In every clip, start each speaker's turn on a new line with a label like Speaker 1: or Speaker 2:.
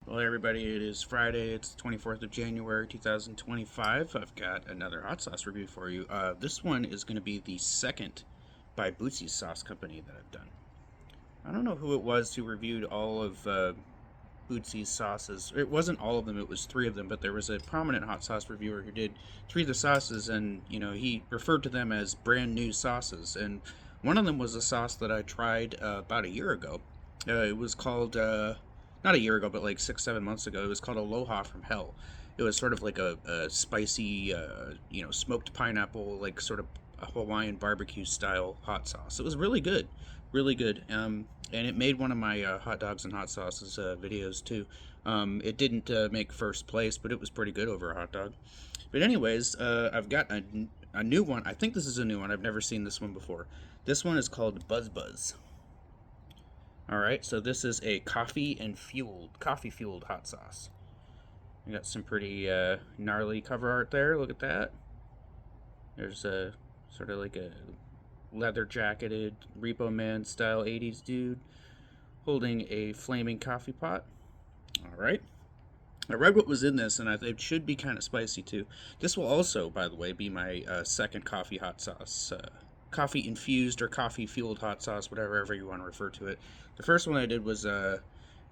Speaker 1: Well, everybody, it is Friday. It's the 24th of January, 2025. I've got another hot sauce review for you. This one is going to be the second by BOOTSIE'S Sauce Company that I've done. I don't know who it was who reviewed all of BOOTSIE'S sauces. It wasn't all of them, it was three of them, but there was a prominent hot sauce reviewer who did three of the sauces, and, he referred to them as brand new sauces. And one of them was a sauce that I tried about a year ago. It was called not a year ago, but like 6, 7 months ago. It was called Aloha from Hell. It was sort of like a spicy, smoked pineapple, like sort of a Hawaiian barbecue style hot sauce. It was really good, really good. And it made one of my hot dogs and hot sauces videos too. It didn't make first place, but it was pretty good over a hot dog. But anyways, I've got a new one. I think this is a new one. I've never seen this one before. This one is called Buzz Buzz. All right, so this is a coffee-fueled hot sauce. We got some pretty gnarly cover art there. Look at that. There's a sort of like a leather jacketed Repo Man style 80s dude holding a flaming coffee pot. All right. I read what was in this, and it should be kind of spicy too. This will also, by the way, be my second coffee hot sauce. Coffee infused or coffee fueled hot sauce, whatever you want to refer to it. The first one I did was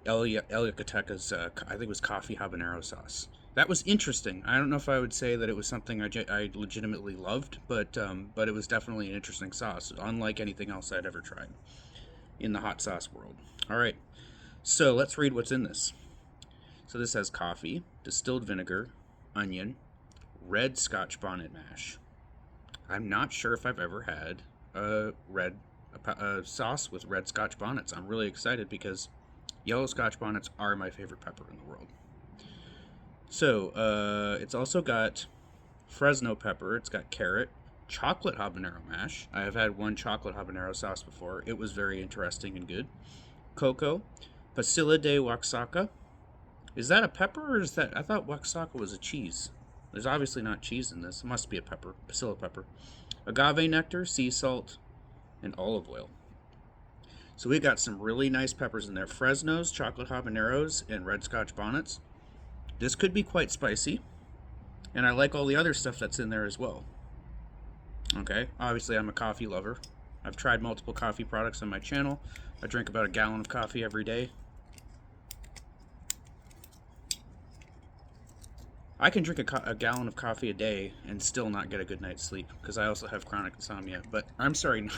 Speaker 1: Yucateca's, I think it was coffee habanero sauce. That was interesting. I don't know if I would say that it was something I legitimately loved, but it was definitely an interesting sauce, unlike anything else I'd ever tried in the hot sauce world. All right, so let's read what's in this. So this has coffee, distilled vinegar, onion, red Scotch bonnet mash. I'm not sure if I've ever had a sauce with red Scotch bonnets. I'm really excited because yellow Scotch bonnets are my favorite pepper in the world. So it's also got Fresno pepper. It's got carrot, chocolate habanero mash. I have had one chocolate habanero sauce before. It was very interesting and good. Cocoa, pasilla de Oaxaca. Is that a pepper or is that? I thought Oaxaca was a cheese. There's obviously not cheese in this. It must be a pepper, pasilla pepper. Agave nectar, sea salt, and olive oil. So we got some really nice peppers in there. Fresnos, chocolate habaneros, and red Scotch bonnets. This could be quite spicy. And I like all the other stuff that's in there as well. Okay, obviously I'm a coffee lover. I've tried multiple coffee products on my channel. I drink about a gallon of coffee every day. I can drink a gallon of coffee a day and still not get a good night's sleep because I also have chronic insomnia. But I'm sorry,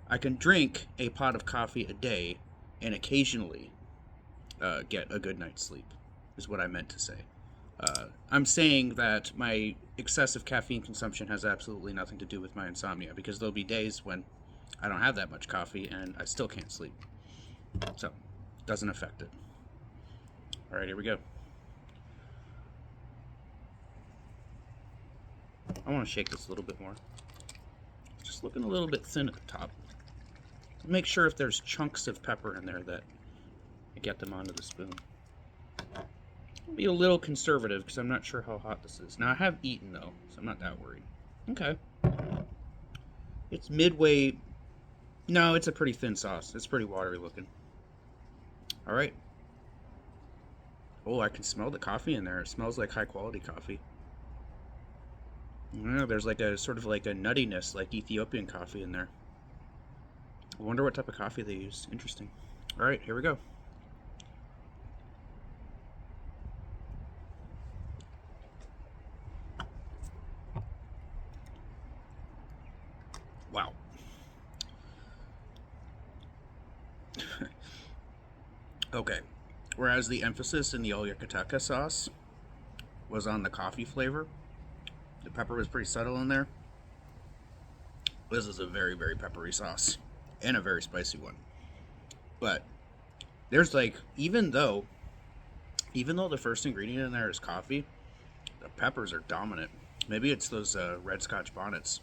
Speaker 1: I can drink a pot of coffee a day and occasionally get a good night's sleep, is what I meant to say. I'm saying that my excessive caffeine consumption has absolutely nothing to do with my insomnia because there'll be days when I don't have that much coffee and I still can't sleep. So, it doesn't affect it. All right, here we go. I want to shake this a little bit more. It's just looking a little bit thin at the top. Make sure if there's chunks of pepper in there that I get them onto the spoon. I'll be a little conservative because I'm not sure how hot this is. Now I have eaten though, so I'm not that worried. Okay. It's midway. No, it's a pretty thin sauce. It's pretty watery looking. All right. Oh, I can smell the coffee in there. It smells like high quality coffee. Yeah, there's like a sort of like a nuttiness, like Ethiopian coffee in there. I wonder what type of coffee they use. Interesting. All right, here we go. Wow. Okay. Whereas the emphasis in the Yucateca sauce was on the coffee flavor, the pepper was pretty subtle in there. This is a very, very peppery sauce and a very spicy one. But there's like, even though the first ingredient in there is coffee, the peppers are dominant. Maybe it's those red Scotch bonnets.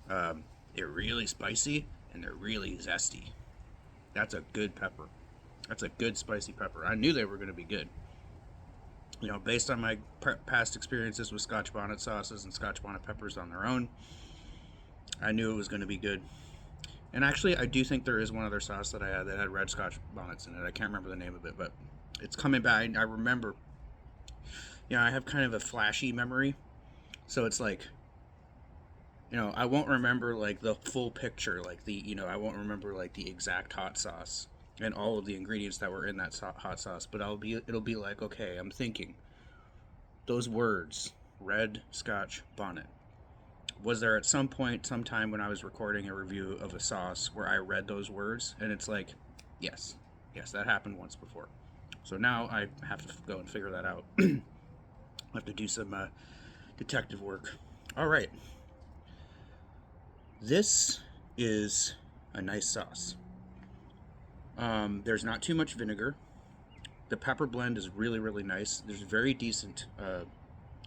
Speaker 1: They're really spicy and they're really zesty. That's a good pepper. That's a good spicy pepper. I knew they were going to be good. Based on my past experiences with Scotch bonnet sauces and Scotch bonnet peppers on their own, I knew it was going to be good. And actually, I do think there is one other sauce that I had that had red Scotch bonnets in it. I can't remember the name of it, but It's coming back. I remember, I have kind of a flashy memory, so it's like, I won't remember like the full picture, like I won't remember like the exact hot sauce and all of the ingredients that were in that hot sauce, but it'll be like, okay, I'm thinking those words, red Scotch bonnet. Was there at some point, sometime when I was recording a review of a sauce where I read those words? And it's like, yes, yes, that happened once before. So now I have to go and figure that out. I have to do some detective work. All right. This is a nice sauce. There's not too much vinegar. The pepper blend is really, really nice. There's very decent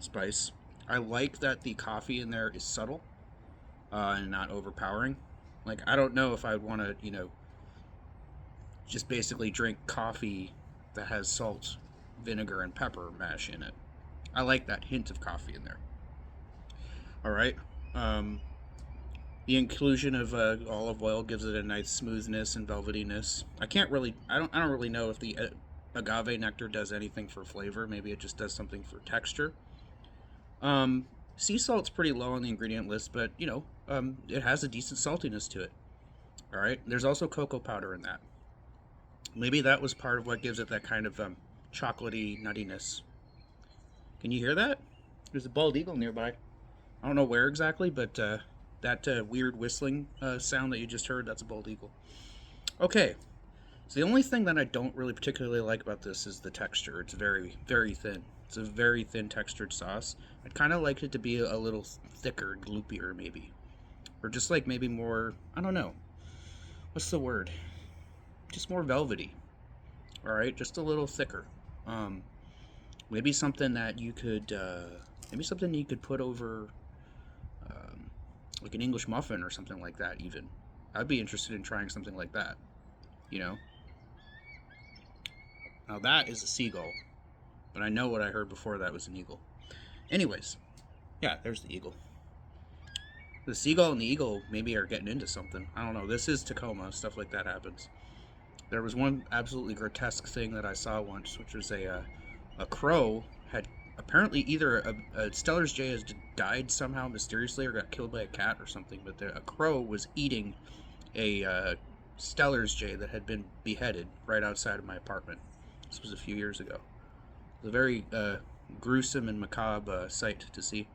Speaker 1: spice. I like that the coffee in there is subtle and not overpowering. Like, I don't know if I'd want to, just basically drink coffee that has salt, vinegar, and pepper mash in it. I like that hint of coffee in there. All right. Um, the inclusion of olive oil gives it a nice smoothness and velvetyness. I don't really know if the agave nectar does anything for flavor. Maybe it just does something for texture. Sea salt's pretty low on the ingredient list, but it has a decent saltiness to it. All right. There's also cocoa powder in that. Maybe that was part of what gives it that kind of chocolatey nuttiness. Can you hear that? There's a bald eagle nearby. I don't know where exactly, but that weird whistling sound that you just heard, that's a bald eagle. Okay. So the only thing that I don't really particularly like about this is the texture. It's very, very thin. It's a very thin textured sauce. I'd kind of like it to be a little thicker, gloopier maybe. Or just like maybe more, I don't know. What's the word? Just more velvety. All right, just a little thicker. Um, maybe something that you could, put over, um, like an English muffin or something like that. Even, I'd be interested in trying something like that. You know, now that is a seagull, but I know what I heard before that was an eagle. Anyways, yeah, there's the eagle. The seagull and the eagle maybe are getting into something. I don't know. This is Tacoma. Stuff like that happens. There was one absolutely grotesque thing that I saw once, which was a crow had apparently either a Steller's jay has died somehow mysteriously or got killed by a cat or something, but a crow was eating a Steller's jay that had been beheaded right outside of my apartment. This was a few years ago. It was a very gruesome and macabre sight to see.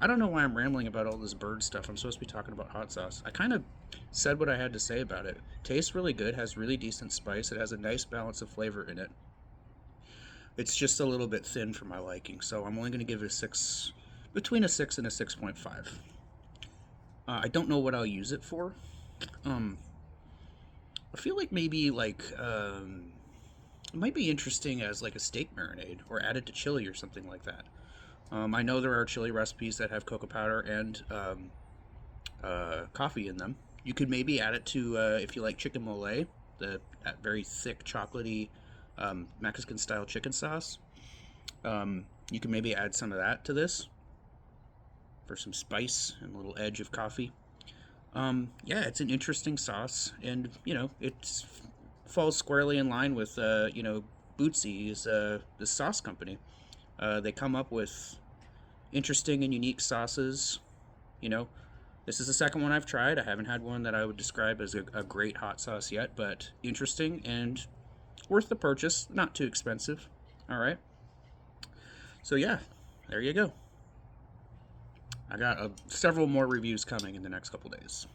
Speaker 1: I don't know why I'm rambling about all this bird stuff. I'm supposed to be talking about hot sauce. I kind of said what I had to say about it. Tastes really good, has really decent spice. It has a nice balance of flavor in it. It's just a little bit thin for my liking, so I'm only going to give it a 6, between a 6 and a 6.5. I don't know what I'll use it for. Um, I feel like maybe it might be interesting as like a steak marinade or added to chili or something like that. I know there are chili recipes that have cocoa powder and coffee in them. You could maybe add it to, if you like chicken mole, that very thick, chocolatey Mexican style chicken sauce. You can maybe add some of that to this for some spice and a little edge of coffee. Yeah, it's an interesting sauce, and it falls squarely in line with BOOTSIE'S, the sauce company. They come up with interesting and unique sauces. You know, this is the second one I've tried. I haven't had one that I would describe as a great hot sauce yet, but interesting and worth the purchase. Not too expensive. All right. So yeah, there you go. I got several more reviews coming in the next couple days.